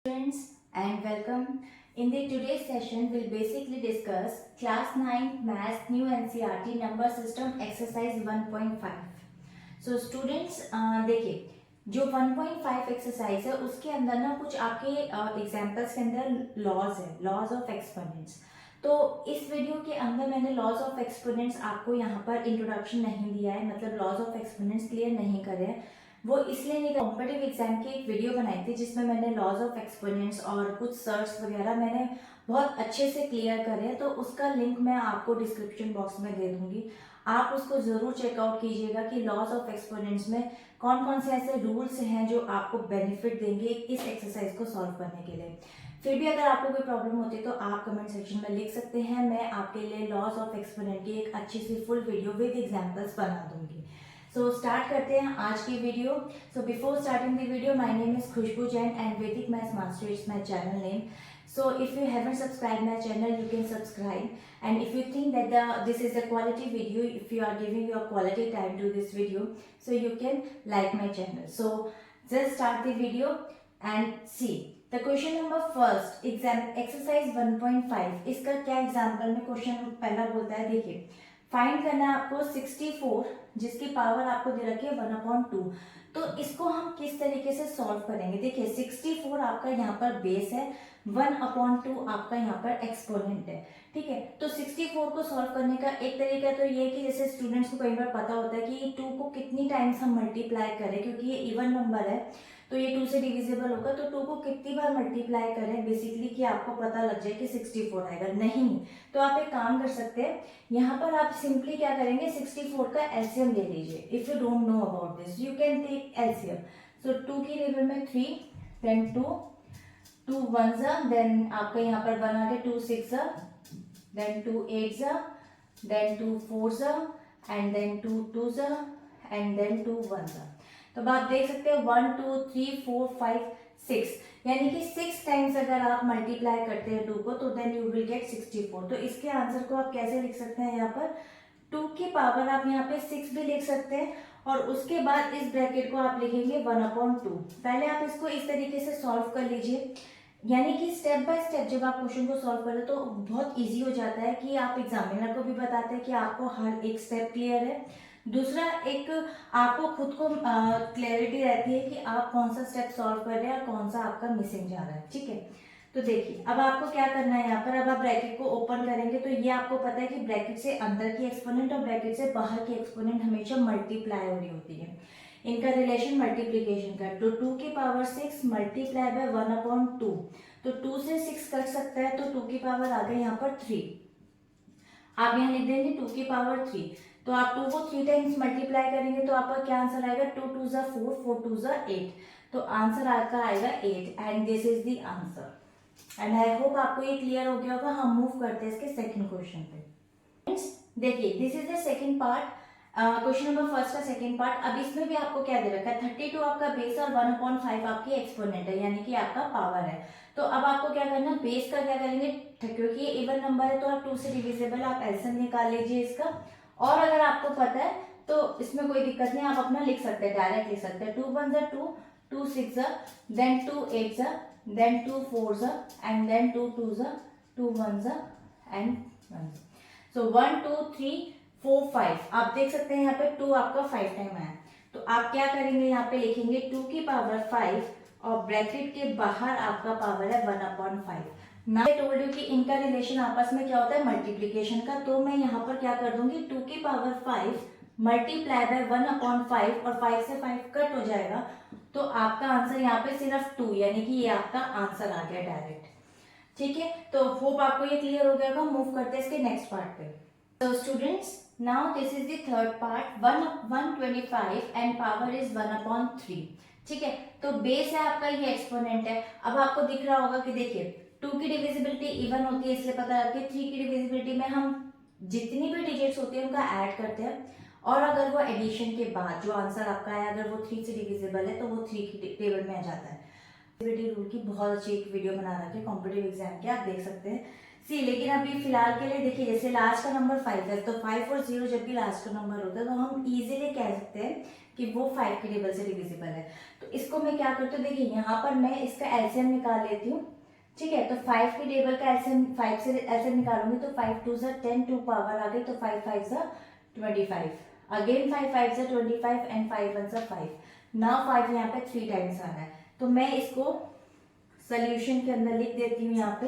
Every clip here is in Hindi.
Students and welcome. In the today's session, we'll basically discuss Class 9 Maths New NCERT Number System Exercise 1.5. So students देखिए जो 1.5 एक्सरसाइज है उसके अंदर ना कुछ आपके एग्जाम्पल्स के अंदर लॉज है, लॉज ऑफ एक्सपोनेंट्स। तो इस वीडियो के अंदर मैंने लॉज ऑफ एक्सपोनेंट्स आपको यहाँ पर इंट्रोडक्शन नहीं दिया है, मतलब लॉज ऑफ एक्सपोनेंट्स क्लियर नहीं करे हैं। वो इसलिए नहीं, कॉम्पिटिटिव एग्जाम की एक वीडियो बनाई थी जिसमें मैंने लॉज ऑफ एक्सपोनेंट्स और कुछ सर्च वगैरह मैंने बहुत अच्छे से क्लियर करे, तो उसका लिंक मैं आपको डिस्क्रिप्शन बॉक्स में दे दूंगी। आप उसको जरूर चेकआउट कीजिएगा कि लॉज ऑफ एक्सपोनेंट्स में कौन कौन से ऐसे रूल्स हैं जो आपको बेनिफिट देंगे इस एक्सरसाइज को सॉल्व करने के लिए। फिर भी अगर आपको कोई प्रॉब्लम होती है तो आप कमेंट सेक्शन में लिख सकते हैं, मैं आपके लिए लॉज ऑफ एक्सपोनेंट की एक अच्छी सी फुल वीडियो विद एग्जांपल्स बना दूंगी। सो स्टार्ट करते हैं आज की video. So before starting the video, my name is Khushboo Jain and Vedic maths master is my channel name. So if you haven't subscribed my channel, you can subscribe. And if you think that this is a quality video, if you are giving your quality time to this video, so you can like my channel. So just start the video and see. The question number first, exercise 1.5. इसका क्या एग्जाम्पल में क्वेश्चन पहला बोलता है, देखिए फाइंड करना है आपको 64 जिसकी पावर आपको दे रखी है 1/2। तो इसको हम किस तरीके से सॉल्व करेंगे। देखिए 64 आपका यहाँ पर बेस है, 1/2 आपका यहाँ पर एक्सपोनेंट है, ठीक है। तो 64 को सॉल्व करने का एक तरीका तो ये है कि जैसे स्टूडेंट्स को कई बार पता होता है कि 2 को कितनी टाइम्स हम मल्टीप्लाई करें, क्योंकि ये इवन नंबर है तो ये 2 से डिविजिबल होगा, तो 2 को कितनी बार मल्टीप्लाई करें बेसिकली कि आपको पता लग जाए कि 64 आएगा। नहीं तो आप एक काम कर सकते हैं, यहाँ पर आप सिंपली क्या करेंगे, 64 का एलसीएम ले लीजिए। If you don't know about this you can take LCM. So 2 की टेबल में 3, देन 2 1 देन आपका यहाँ पर 1 आ गया, 2 6 then 2 8 then 2 4 and then 2 2 and then 2 1। तो आप देख सकते हैं 1 2 3 4 5 6, यानी कि 6 टाइम्स अगर आप मल्टीप्लाई करते हैं 2 को तो देन यू विल गेट 64। तो इसके आंसर को आप कैसे लिख सकते हैं, यहाँ पर 2 की पावर आप यहाँ पे 6 भी लिख सकते हैं और उसके बाद इस ब्रैकेट को आप लिखेंगे 1/2। पहले आप इसको इस तरीके से सॉल्व कर लीजिए, यानी कि स्टेप बाय स्टेप जब आप क्वेश्चन को सॉल्व करें तो बहुत इजी हो जाता है कि आप एग्जामिनर को भी बताते हैं कि आपको हर एक स्टेप क्लियर है। दूसरा, एक आपको खुद को क्लैरिटी रहती है कि आप कौन सा स्टेप सॉल्व कर रहे हैं और कौन सा आपका मिसिंग जा रहा है, ठीक है। तो देखिए अब आपको क्या करना है, यहाँ पर अब आप ब्रैकेट को ओपन करेंगे तो ये आपको पता है कि ब्रैकेट से अंदर की एक्सपोनेंट और ब्रैकेट से बाहर की एक्सपोनेंट हमेशा मल्टीप्लाई हो रही होती है, इनका रिलेशन मल्टीप्लीकेशन का। तो 2 की पावर 6 मल्टीप्लाई बाय 1/2, तो 2 से 6 कट सकता है तो 2 की पावर आ गई यहाँ पर 3। आप यहाँ लिख देंगे 2 की पावर 3, तो आप 2 को 3 टाइम्स मल्टीप्लाई करेंगे तो आपका क्या आंसर आएगा, 2 2 4 4 2 8, तो आंसर आपका आएगा 8 and this is the answer. And I hope आपको ये क्लियर हो गया होगा। हम मूव करते हैं इसके सेकंड क्वेश्चन पे। देखिए this is the second part, question number first का सेकंड पार्ट। अब इसमें भी आपको क्या दे रखा है, 32 आपका बेस और 1/5 आपकी एक्सपोनेंट है, यानी कि आपका पावर है। तो अब आपको क्या करना, बेस का क्या करेंगे, क्योंकि ये इवन नंबर है तो आप 2 से डिविजिबल आप एलसीएम निकाल लीजिए इसका। और अगर आपको पता है तो इसमें कोई दिक्कत नहीं, आप अपना लिख सकते हैं, डायरेक्ट लिख सकते हैं। 2 1 2 2 6 then 2 8 then 2 4 and then 2 2 2 1 and 1। So 1 2 3 4 5 आप देख सकते हैं यहाँ पे 2 आपका 5 टाइम आया। तो आप क्या करेंगे, यहाँ पे लिखेंगे 2 की पावर 5 और ब्रैकेट के बाहर आपका पावर है 1/5। ना टोल्ड यू कि इनका रिलेशन आपस में क्या होता है, मल्टीप्लीकेशन का। तो मैं यहाँ पर क्या कर दूंगी, 2 की पावर 5 मल्टीप्लाई बाय 1/5 और 5 से 5 कट हो जाएगा, तो आपका आंसर यहाँ पे सिर्फ 2, यानी कि ये आपका आंसर आ गया डायरेक्ट, ठीक है। तो होप आपको ये क्लियर हो गया होगा। मूव करते हैं इसके नेक्स्ट पार्ट पे। तो students now this is the third part, 1/125 and power is 1/3, ठीक है। तो बेस है आपका, ये एक्सपोनेंट है। अब आपको दिख रहा होगा कि देखिए 2 की डिविजिबिलिटी इवन होती है, इसलिए पता लग गया। 3 की डिविजिबिलिटी में हम जितनी भी डिजिट्स होती है उनका ऐड करते हैं, और अगर वो एडिशन के बाद जो आंसर आपका है अगर वो 3 से डिविजिबल है तो वो 3 की टेबल में आ जाता है। डिविजिबिलिटी रूल की बहुत अच्छी एक वीडियो बना रखी है कॉम्पिटिटिव एग्जाम की, आप देख सकते हैं। सी लेकिन अभी फिलहाल के लिए देखिए, जैसे लास्ट का नंबर 5 है, तो 5 और 0 जब भी लास्ट का नंबर होता है तो हम इजीली कह सकते हैं कि वो 5 के टेबल से डिविजिबल है। तो इसको मैं क्या करती हूँ, देखिए यहाँ पर मैं इसका एलसीएम निकाल लेती हूँ। ठीक है, तो 5 के टेबल का एलसीएम 5 से एलसीएम निकालूंगी तो 5 2 सा 10, 2 पावर आ गई तो 5 5 सा 25, अगेन 5 5 सा 25 एंड 5 1 सा 5। नाउ 5 यहाँ पे 3 टाइम्स आ रहा है, तो मैं इसको सोल्यूशन के अंदर लिख देती हूँ यहाँ पे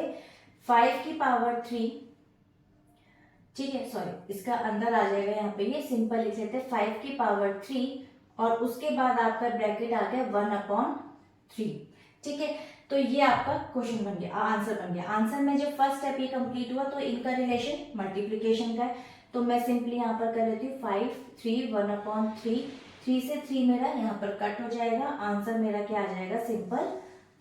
5 की पावर 3। ठीक है, सॉरी, इसका अंदर आ जाएगा यहाँ पे, ये सिंपल लिख लेते हैं 5 की पावर 3 और उसके बाद आपका ब्रैकेट आ गया 1/3। ठीक है, तो ये आपका क्वेश्चन बन गया, आंसर बन गया। आंसर में जब फर्स्ट स्टेप ये कंप्लीट हुआ तो इनका रिलेशन मल्टीप्लीकेशन का है, तो मैं सिंपली यहाँ पर कर लेती हूँ 5 3 1/3। 3 से 3 मेरा यहाँ पर कट हो जाएगा, आंसर मेरा क्या आ जाएगा, सिंपल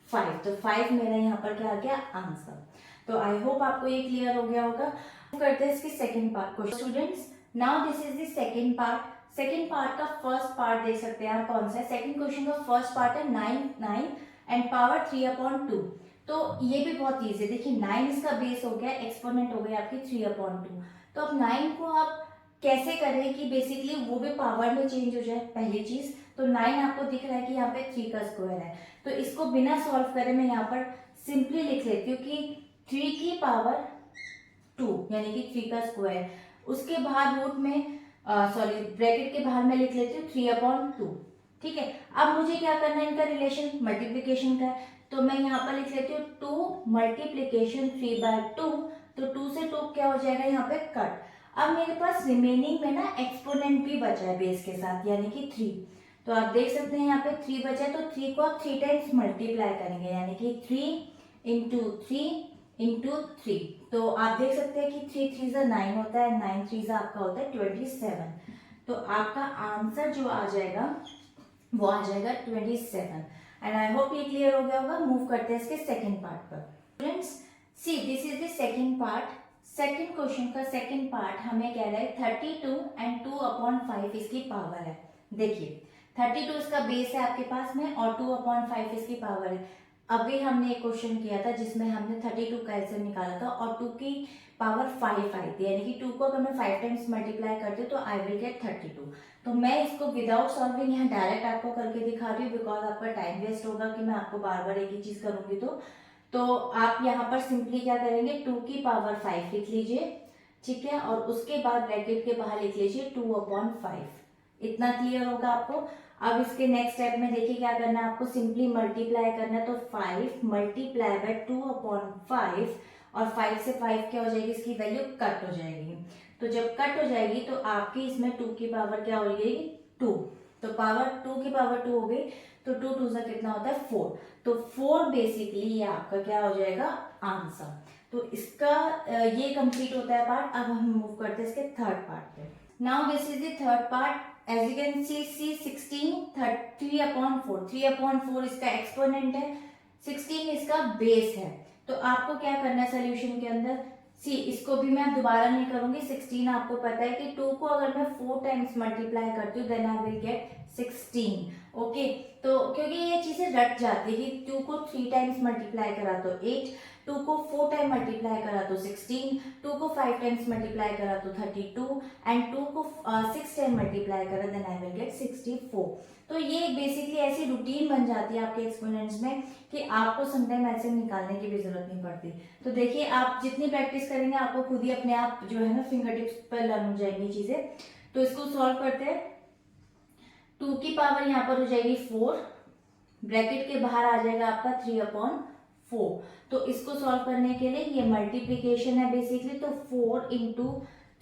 5। तो 5 मेरा यहाँ पर क्या आ गया, आंसर। तो आई होप आपको ये क्लियर हो गया होगा। करते हैं इसकी सेकंड पार्ट को। Students, now this is the second part. Second part का फर्स्ट पार्ट देख सकते हैं आप कौन सा है। सेकंड क्वेश्चन का फर्स्ट पार्ट है 9 एंड पावर 3/2। तो ये भी बहुत ईजी है। देखिए 9 इसका बेस हो गया, एक्सपोनेंट हो गया आपकी 3/2। तो अब 9 को आप कैसे करें कि बेसिकली वो भी पावर में चेंज हो जाए, पहली चीज। तो 9 आपको दिख रहा है कि यहाँ पे 3 का स्क्वायर है, तो इसको बिना सॉल्व करे मैं यहाँ पर सिंपली लिख लेती हूँ कि 3 की पावर 2 यानी कि 3 का स्क्वायर, उसके बाद रूट में सॉरी ब्रैकेट के बाहर में लिख लेती हूँ 3/2। ठीक है, अब मुझे क्या करना है, इनका रिलेशन मल्टीप्लीकेशन का है, तो मैं यहाँ पर लिख लेती हूँ 2 मल्टीप्लीकेशन 3/2। तो 2 से 2 क्या हो जाएगा यहाँ पे कट। अब मेरे पास रिमेनिंग में ना एक्सपोनेंट भी बचा है बेस के साथ, यानी कि 3। तो आप देख सकते हैं यहाँ पे 3 बचा है, तो 3 को आप 3 टाइम्स मल्टीप्लाई करेंगे, यानी कि 3 इंटू 3 इंटू 3। तो आप देख सकते हैं कि 3 3 सा 9 होता है, 9 3 सा आपका होता है 27। तो आपका आंसर जो आ जाएगा वो आ जाएगा 27। एंड आई होप ये क्लियर हो गया होगा। मूव करते हैं इसके सेकंड पार्ट पर। Students, see this is the second part. Second question का सेकंड पार्ट हमें कह रहा है 32 एंड 2/5 इसकी पावर है। देखिए 32 इसका बेस है आपके पास में और 2/5 इसकी पावर है। अभी हमने एक क्वेश्चन किया था जिसमें हमने 32 का एलसीएम निकाला था और 2 की पावर 5 आई थी, यानी कि 2 को अगर मैं 5 टाइम्स मल्टीप्लाई करती हूँ तो आई विल गेट 32। तो मैं इसको विदाउट सॉल्विंग यहाँ डायरेक्ट आपको करके दिखा रही हूँ, बिकॉज आपका टाइम वेस्ट होगा कि मैं आपको बार बार एक ही चीज करूंगी। तो आप यहाँ पर सिंपली क्या करेंगे, 2 की पावर 5 लिख लीजिए। ठीक है, और उसके बाद ब्रैकेट के बाहर लिख लीजिए 2/5। इतना क्लियर होगा आपको। अब इसके नेक्स्ट स्टेप में देखिए क्या करना है आपको, सिंपली मल्टीप्लाई करना है। तो 5 मल्टीप्लाई बाय 2/5 और 5 से 5 क्या हो जाएगी, इसकी वैल्यू कट हो जाएगी। तो जब कट हो जाएगी तो आपकी इसमें 2 की पावर क्या हो जाएगी, 2। तो पावर 2 की पावर 2 हो गई, तो 2 2 से कितना होता है 4। तो 4 बेसिकली ये आपका क्या हो जाएगा, आंसर। तो इसका ये कंप्लीट होता है पार्ट। अब हम मूव करते हैं इसके थर्ड पार्ट पे। Now this is the third part. As you can see 16 3/4। 3/4 इसका एक्सपोनेंट है, 16 इसका बेस है। तो आपको क्या करना है सोल्यूशन के अंदर, सी इसको भी मैं दोबारा नहीं करूंगी। 16 आपको पता है कि 2 को अगर मैं 4 टाइम्स मल्टीप्लाई करती हूँ then I will get 16। Okay, तो क्योंकि ये चीजें रट जाती है कि 2 को 3 टाइम्स मल्टीप्लाई करा तो 8, 2 को 4 टाइम मल्टीप्लाई करा तो 16, 2 को 5 टाइम्स मल्टीप्लाई करा तो 32 एंड 2 को 6 टाइम मल्टीप्लाई करा देन आई विल गेट 64। तो ये बेसिकली ऐसी रूटीन बन जाती है आपके एक्सपोनेंट्स में कि आपको समटाइम ऐसे निकालने की भी जरूरत नहीं पड़ती। तो देखिए आप जितनी प्रैक्टिस करेंगे आपको खुद ही अपने आप जो है ना फिंगर टिप्स पर लर्न हो जाएंगी चीजें। तो इसको सॉल्व करते हैं। 2 की पावर यहाँ पर हो जाएगी 4, ब्रैकेट के बाहर आ जाएगा आपका 3/4। तो इसको सॉल्व करने के लिए ये मल्टीप्लीकेशन है बेसिकली। तो 4 इंटू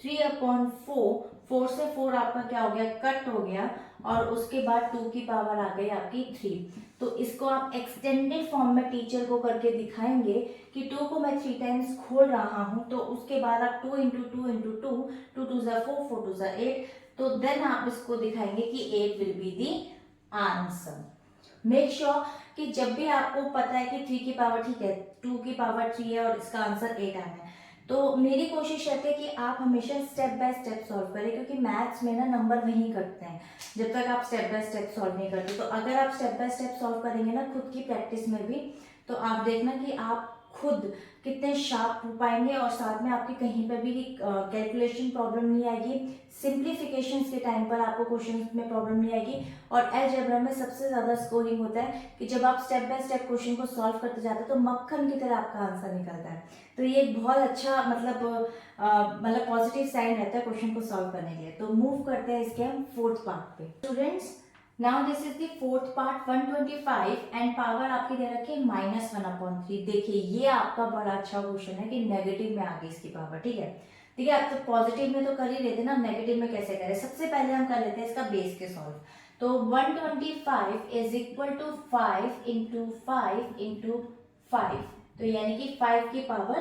3/4, 4 से 4 आपका क्या हो गया, कट हो गया, और उसके बाद 2 की पावर आ गई आपकी 3। तो इसको आप एक्सटेंडेड फॉर्म में टीचर को करके दिखाएंगे कि 2 को मैं 3 टाइम्स खोल रहा हूं, तो उसके बाद आप 2 इंटू 2 इंटू 2, 2 2 ज़ा 4, 4 2 ज़ा 8। तो देन आप इसको दिखाएंगे कि 8 will be the answer. Make sure कि जब भी आपको पता है कि 3 की पावर, ठीक है 2 की पावर 3 है और इसका आंसर 8 आना है, तो मेरी कोशिश रहती है कि आप हमेशा स्टेप बाय स्टेप सॉल्व करें, क्योंकि मैथ्स में ना नंबर वहीं कटते हैं जब तक आप स्टेप बाय स्टेप सॉल्व नहीं करते। तो अगर आप स्टेप बाय स्टेप सॉल्व करेंगे ना खुद की प्रैक्टिस में भी, तो आप देखना कि आप खुद कितने शार्प हो पाएंगे और साथ में आपकी कहीं पर भी कैलकुलेशन प्रॉब्लम नहीं आएगी, सिंप्लीफिकेशंस के टाइम पर आपको क्वेश्चन में प्रॉब्लम नहीं आएगी। और अलजेब्रा में सबसे ज्यादा स्कोरिंग होता है कि जब आप स्टेप बाय स्टेप क्वेश्चन को सॉल्व करते जाते हैं तो मक्खन की तरह आपका आंसर निकलता है। तो ये एक बहुत अच्छा मतलब पॉजिटिव साइन रहता है क्वेश्चन को सॉल्व करने के लिए। तो मूव करते हैं इसके हम फोर्थ पार्ट पे। Students, now this is the fourth part 125 and power आपकी दे रखी है -1/3। देखिए ये आपका बड़ा अच्छा क्वेश्चन है कि नेगेटिव में आ गई इसकी पावर, ठीक है। ठीक है, आप तो पॉजिटिव में तो कर ही लेते ना, नेगेटिव में कैसे करें। सबसे पहले हम कर लेते हैं इसका बेस के सॉल्व। तो 125 is equal to 5 into 5 into 5, तो यानी कि 5 की पावर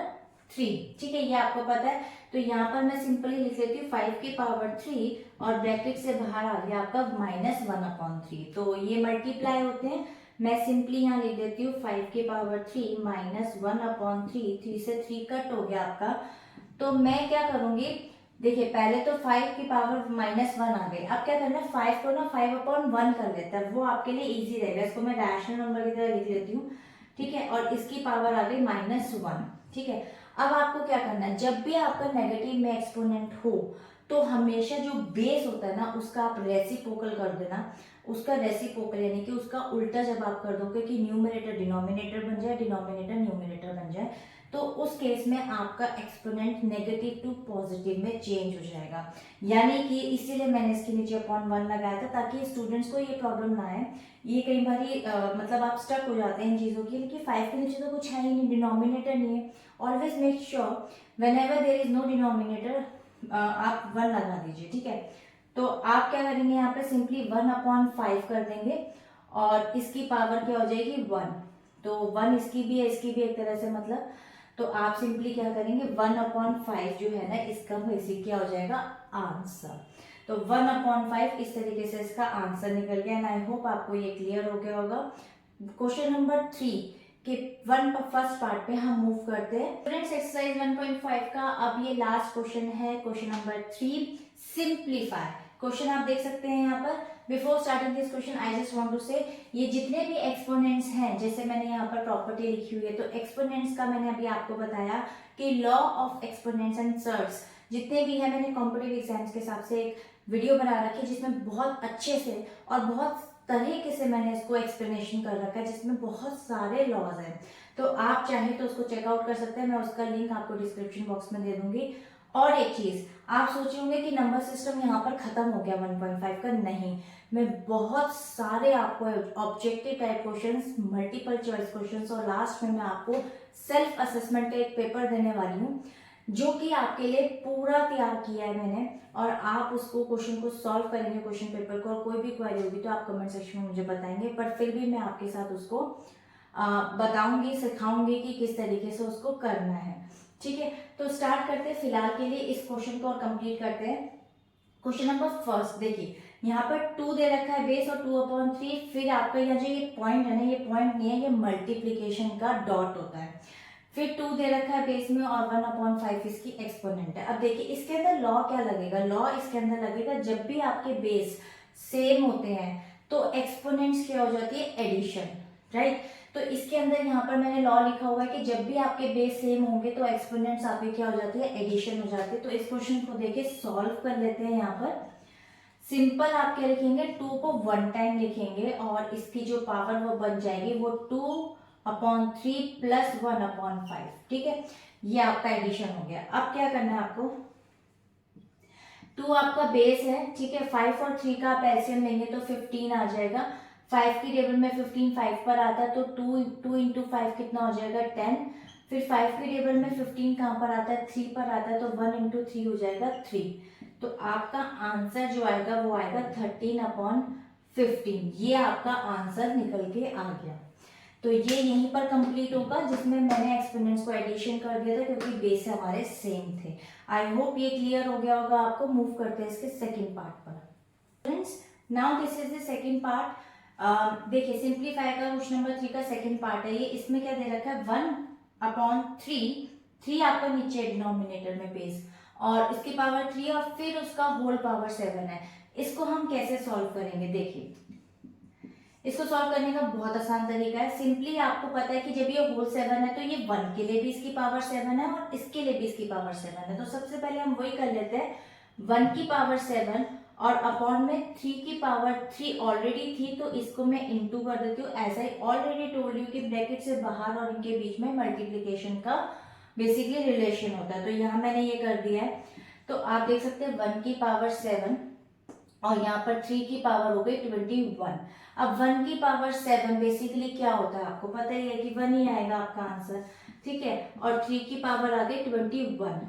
3, ठीक है, ये आपको पता है। तो यहाँ पर मैं सिंपली लिख लेती हूँ 5 की पावर 3 और ब्रैकेट से बाहर आ गया आपका -1/3। तो ये मल्टीप्लाई होते हैं, मैं सिंपली यहाँ लिख देती हूँ 5 की पावर 3 -1/3, 3 से 3 कट हो गया आपका। तो मैं क्या करूंगी, देखिए पहले तो 5 की पावर -1 आ गई। अब क्या करना है, 5 को ना 5/1 कर लेता है, वो आपके लिए इजी रहेगा। इसको मैं रैशनल नंबर की तरह लिख लेती हूँ, ठीक है। और इसकी पावर आ गई -1, ठीक है। अब आपको क्या करना है, जब भी आपका नेगेटिव में एक्सपोनेंट हो तो हमेशा जो बेस होता है ना उसका आप रेसिप्रोकल कर देना। उसका रेसिप्रोकल यानी कि उसका उल्टा जब आप कर दोगे कि न्यूमरेटर डिनोमिनेटर बन जाए, डिनोमिनेटर न्यूमरेटर बन जाए, तो उस केस में आपका एक्सपोनेंट नेगेटिव टू पॉजिटिव में चेंज हो जाएगा। यानी कि इसीलिए मैंने इसके नीचे /1 लगाया था ताकि स्टूडेंट्स को ये प्रॉब्लम ना आए। ये कई बार मतलब आप स्टक हो जाते हैं इन चीज़ों के लिए कि 5 के नीचे तो कुछ है ही नहीं, डिनोमिनेटर नहीं है। Always make sure whenever there is no denominator आप 1 लगा दीजिए, ठीक है। तो आप क्या करेंगे, यहाँ पे सिंपली 1/5 कर देंगे और इसकी पावर क्या हो जाएगी 1। तो 1 इसकी भी है, इसकी भी एक तरह से मतलब, तो आप सिंपली क्या करेंगे 1/5 जो है ना इसका बेसिक क्या हो जाएगा आंसर। तो 1/5 इस तरीके से इसका आंसर निकल गया। एंड आई होप आपको ये क्लियर हो गया होगा। क्वेश्चन नंबर 3 के फर्स्ट पार्ट पे हम मूव करते हैं। स्टूडेंट्स, एक्सरसाइज 1.5 का अब ये लास्ट क्वेश्चन है, क्वेश्चन नंबर 3, सिंप्लीफाई। क्वेश्चन आप देख सकते हैं यहाँ पर। Before starting this question I just want to say, ये जितने भी एक्सपोनेंट्स हैं, जैसे मैंने यहाँ पर प्रॉपर्टी लिखी हुई है, तो एक्सपोनेंट्स का मैंने अभी आपको बताया कि law of exponents and surds जितने भी है, मैंने कॉम्पिटिटिव एग्जाम्स के हिसाब से एक वीडियो बना रखी है जिसमें बहुत अच्छे से और बहुत तरीके से मैंने इसको एक्सप्लेनेशन कर रखा है, जिसमें बहुत सारे लॉज हैं। तो आप चाहे तो उसको चेकआउट कर सकते हैं, मैं उसका लिंक आपको डिस्क्रिप्शन बॉक्स में दे दूंगी। और एक चीज आप सोचे होंगे कि नंबर सिस्टम यहाँ पर खत्म हो गया 1.5 का, नहीं, मैं बहुत सारे आपको objective type questions, multiple choice questions और लास्ट में मैं आपको सेल्फ असेसमेंट का एक पेपर देने वाली हूँ जो कि आपके लिए पूरा तैयार किया है मैंने, और आप उसको क्वेश्चन को सॉल्व करेंगे क्वेश्चन पेपर को, और कोई भी क्वेरी होगी तो आप कमेंट सेक्शन में मुझे बताएंगे। पर फिर भी मैं आपके साथ उसको बताऊंगी, सिखाऊंगी कि किस तरीके से उसको करना है, ठीक है। तो स्टार्ट करते हैं फिलहाल के लिए इस क्वेश्चन को और कंप्लीट करते हैं। क्वेश्चन नंबर फर्स्ट देखिए, यहाँ पर 2 दे रखा है बेस और 2/3, फिर आपका यहाँ जो ये पॉइंट है ना, ये पॉइंट नहीं है, ये मल्टीप्लीकेशन का डॉट होता है। फिर 2 दे रखा है बेस में और 1/5 इसकी एक्सपोनेंट है। अब देखिए इसके अंदर लॉ क्या लगेगा, लॉ इसके अंदर लगेगा जब भी आपके बेस सेम होते हैं तो एक्सपोनेंट्स क्या हो जाती है एडिशन, राइट। तो इसके अंदर यहाँ पर मैंने लॉ लिखा हुआ है कि जब भी आपके बेस सेम होंगे तो एक्सपोनेंट्स आपके क्या हो जाती है एडिशन हो जाती है। तो इस क्वेश्चन को देखिए सॉल्व कर लेते हैं। यहाँ पर सिंपल आप क्या लिखेंगे, 2 को 1 टाइम लिखेंगे और इसकी जो पावर वो बन जाएगी वो 2/3 प्लस 1/5, ठीक है। ये आपका एडिशन हो गया। अब क्या करना है आपको, 2 आपका बेस है, ठीक है, 5 और 3 का आप एलसीएम लेंगे तो 15 आ जाएगा। 5 की टेबल में 15 5 पर आता है तो 2 इंटू 5 कितना हो जाएगा 10। फिर 5 की टेबल में 15 कहाँ पर आता है 3 पर आता है तो 1 इंटू 3 हो जाएगा 3। तो आपका आंसर जो आएगा वो आएगा 13/15। ये आपका आंसर निकल के आ गया। तो ये यहीं पर कंप्लीट होगा जिसमें मैंने एक्सपोनेंट्स को एडिशन कर दिया था क्योंकि बेस हमारे सेम थे। आई होप ये क्लियर हो गया होगा आपको। मूव करते हैं इसके सेकंड पार्ट पर। Friends, now this is the second part. देखिए सिंप्लीफाई का क्वेश्चन नंबर 3 का सेकंड पार्ट है ये। इसमें क्या दे रखा है 1/3, 3 आपका नीचे डिनोमिनेटर में बेस और इसकी पावर 3 और फिर उसका होल पावर 7 है। इसको हम कैसे सॉल्व करेंगे, देखिए इसको सॉल्व करने का बहुत आसान तरीका है। सिंपली आपको पता है कि जब ये होल 7 है तो ये 1 के लिए भी इसकी पावर 7 है और इसके लिए भी इसकी पावर 7 है। तो सबसे पहले हम वही कर लेते हैं, 1 की पावर 7 और अपॉन में 3 की पावर 3 ऑलरेडी थी तो इसको मैं इंटू कर देती हूँ। ऐसा ही ऑलरेडी टोल्ड यू कि ब्रैकेट से बाहर और इनके बीच में मल्टीप्लीकेशन का बेसिकली रिलेशन होता है। तो यहाँ मैंने ये कर दिया है। तो आप देख सकते हैं 1 की पावर 7 और यहाँ पर 3 की पावर हो गई 21। अब 1 की पावर 7 बेसिकली क्या होता है आपको पता ही है कि 1 ही आएगा आपका आंसर, ठीक है। और 3 की पावर आ गई 21,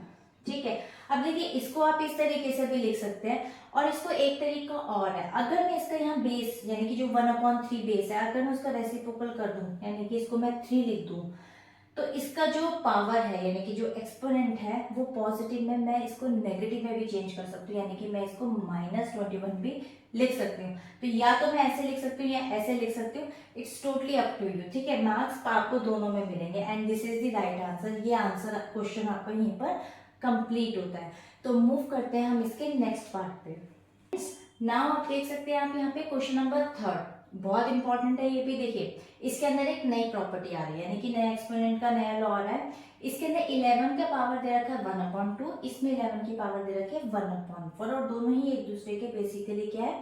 ठीक है। अब देखिए इसको आप इस तरीके से भी लिख सकते हैं और इसको एक तरीका और है, अगर मैं इसका यहाँ बेस यानी कि जो 1/3 बेस है अगर मैं उसका रेसिप्रोकल कर दूं यानी कि इसको मैं 3 लिख दूं तो इसका जो पावर है यानी कि जो एक्सपोनेंट है वो पॉजिटिव में, मैं इसको नेगेटिव में भी चेंज कर सकती हूँ यानी कि मैं इसको -21 भी लिख सकती हूँ। तो या तो मैं ऐसे लिख सकती हूँ या ऐसे लिख सकती हूँ, it's totally up to you, ठीक है। मार्क्स आपको दोनों में मिलेंगे and this is the right answer. ये आंसर क्वेश्चन आपका यहीं पर कंप्लीट होता है। तो मूव करते हैं हम इसके नेक्स्ट पार्ट पे। नाउ आप देख सकते हैं आप यहाँ पे क्वेश्चन नंबर 3, बहुत इंपॉर्टेंट है ये भी। देखिए इसके अंदर एक नई प्रॉपर्टी आ रही है यानी कि नया एक्सपोनेंट का नया लॉ आ रहा है। इसके अंदर 11 का पावर दे रखा है 1/2, इसमें 11 की पावर दे रखी है 1/4 और दोनों ही एक दूसरे के बेसिकली क्या है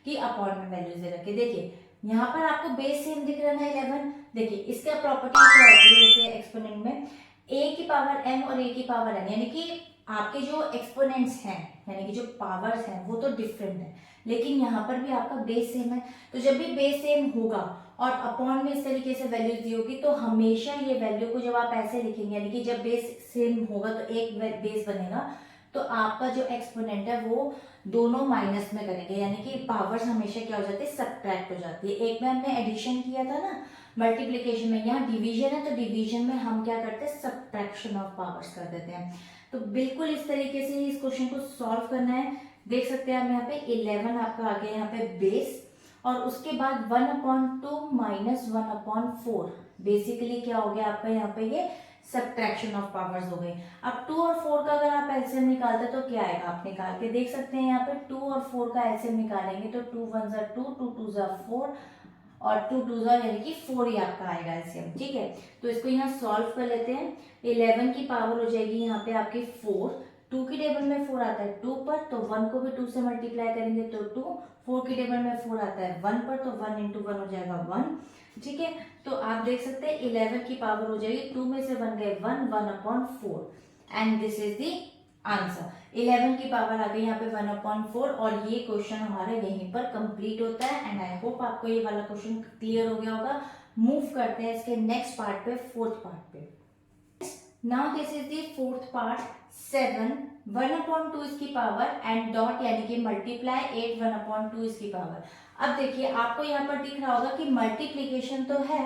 कि अपॉन में वैल्यूज दे रखे। देखिए यहाँ पर आपको बेस सेम दिख रहा है 11। देखिए इसका प्रॉपर्टी क्या होती है जैसे एक्सपोनेंट में a की पावर m और a की पावर n यानी कि आपके जो एक्सपोनेंट्स हैं यानी कि जो पावर्स हैं वो तो डिफरेंट है लेकिन यहाँ पर भी आपका बेस सेम है। तो जब भी बेस सेम होगा और अपॉन में इस तरीके से वैल्यूज दी होगी तो हमेशा ये वैल्यू को जब आप ऐसे लिखेंगे यानी कि जब बेस सेम होगा तो एक बेस बनेगा तो आपका जो एक्सपोनेंट है वो दोनों माइनस में करेंगे यानी कि पावर्स हमेशा क्या हो जाती है सब्ट्रैक्ट हो जाती है। एक में हमने एडिशन किया था ना मल्टीप्लीकेशन में, यहाँ डिवीजन है तो डिवीजन में हम क्या करते हैं सब्ट्रैक्शन ऑफ पावर्स कर देते हैं। तो बिल्कुल इस तरीके से ही इस क्वेश्चन को सॉल्व करना है। देख सकते हैं आप यहाँ पे 11 आपका आ गया यहाँ पे बेस और उसके बाद 1/2 -1/4 बेसिकली क्या हो गया आपका यहाँ पे ये सब्ट्रैक्शन ऑफ पावर्स हो गई। अब 2 और 4 का अगर आप एलसीएम निकालते हैं तो क्या आएगा आप निकाल के देख सकते हैं। यहाँ पे 2 और 4 का एलसीएम निकालेंगे तो 2 1 ज़ा 2, 2 2 ज़ा 4 और 2 2 ज़ा यानी कि 4 ही आपका आएगा एलसीएम, ठीक है। तो इसको यहाँ सॉल्व कर लेते हैं। 11 की पावर हो जाएगी यहाँ पे आपकी 4, 2 की टेबल में 4 आता है 2 पर तो 1 को भी 2 से मल्टीप्लाई करेंगे तो 2, 4 की टेबल में 4 आता है 1 पर तो 1 × 1 हो जाएगा 1, ठीक है। तो आप देख सकते हैं 11 की पावर हो जाएगी 2 में से 1 गए 1, 1/4 and this is the answer. 11 की पावर आ गई यहाँ पे 1/4 और ये क्वेश्चन हमारा यहीं पर कंप्लीट होता है एंड आई होप आपको ये वाला क्वेश्चन क्लियर हो गया होगा। मूव करते हैं इसके नेक्स्ट पार्ट पे, फोर्थ पार्ट पे। Now this is the fourth part 7 1/2 इसकी पावर एंड डॉट यानी कि मल्टीप्लाई 8 1/2 इसकी पावर। अब देखिए आपको यहाँ पर दिख रहा होगा कि मल्टीप्लीकेशन तो है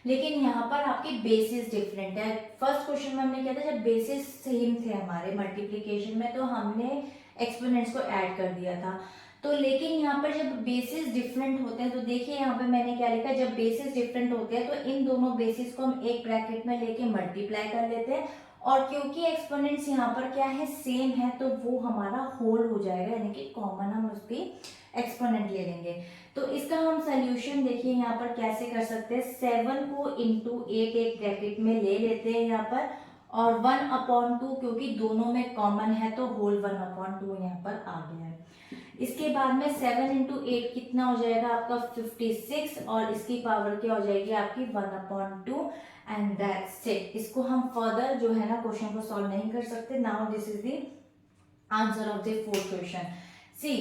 लेकिन यहाँ पर आपके बेसिस डिफरेंट है। फर्स्ट क्वेश्चन में हमने किया था जब बेसिस सेम थे हमारे मल्टीप्लीकेशन में तो हमने एक्सपोनेंट्स को ऐड कर दिया था। तो लेकिन यहाँ पर जब बेसिस डिफरेंट होते हैं तो देखिए यहाँ पे मैंने क्या लिखा, जब बेसिस डिफरेंट होते हैं तो इन दोनों बेसिस को हम एक ब्रैकेट में लेके मल्टीप्लाई कर लेते हैं और क्योंकि एक्सपोनेंट्स यहाँ पर क्या है सेम है तो वो हमारा होल हो जाएगा यानी कि कॉमन हम उसकी एक्सपोनेंट ले लेंगे। तो इसका हम सोल्यूशन देखिए यहाँ पर कैसे कर सकते हैं। 7 को इंटू 8 एक ब्रैकेट में ले लेते हैं यहाँ पर और 1/2 क्योंकि दोनों में कॉमन है तो होल 1/2 यहाँ पर आ गया है। इसके बाद में 7 × 8 कितना हो जाएगा आपका 56 और इसकी पावर क्या हो जाएगी आपकी 1/2 एंड दैट्स इट। इसको हम फर्दर जो है ना क्वेश्चन को सॉल्व नहीं कर सकते। Now this is the answer of the fourth question. See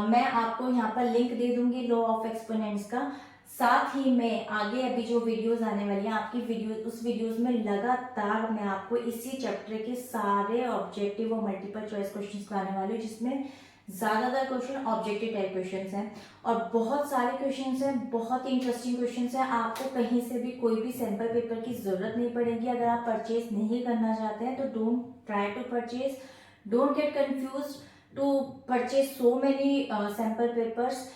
मैं आपको यहाँ पर लिंक दे दूंगी लॉ ऑफ एक्सपोनेंट्स का, साथ ही में आगे अभी जो वीडियोस आने वाली हैं आपकी वीडियो उस वीडियोस में लगातार मैं आपको इसी चैप्टर के सारे ऑब्जेक्टिव और मल्टीपल चॉइस क्वेश्चंस कराने वाली हूँ जिसमें ज्यादातर क्वेश्चन ऑब्जेक्टिव टाइप क्वेश्चंस हैं और बहुत सारे क्वेश्चंस हैं, बहुत ही इंटरेस्टिंग क्वेश्चंस हैं। आपको कहीं से भी कोई भी सैंपल पेपर की जरूरत नहीं पड़ेगी। अगर आप परचेज नहीं करना चाहते हैं तो don't try to purchase, don't get confused to purchase so many sample papers.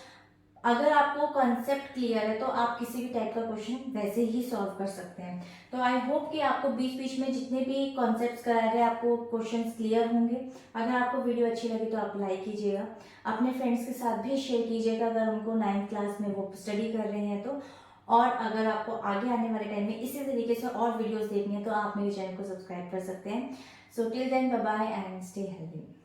अगर आपको कॉन्सेप्ट क्लियर है तो आप किसी भी टाइप का क्वेश्चन वैसे ही सॉल्व कर सकते हैं। तो आई होप कि आपको बीच बीच में जितने भी कॉन्सेप्ट्स कराए गए आपको क्वेश्चंस क्लियर होंगे। अगर आपको वीडियो अच्छी लगी तो आप लाइक कीजिएगा, अपने फ्रेंड्स के साथ भी शेयर कीजिएगा अगर उनको 9th क्लास में वो स्टडी कर रहे हैं तो। और अगर आपको आगे आने वाले टाइम में इसी तरीके से और वीडियोज़ देखनी है तो आप मेरे चैनल को सब्सक्राइब कर सकते हैं। So till then bye bye and stay healthy.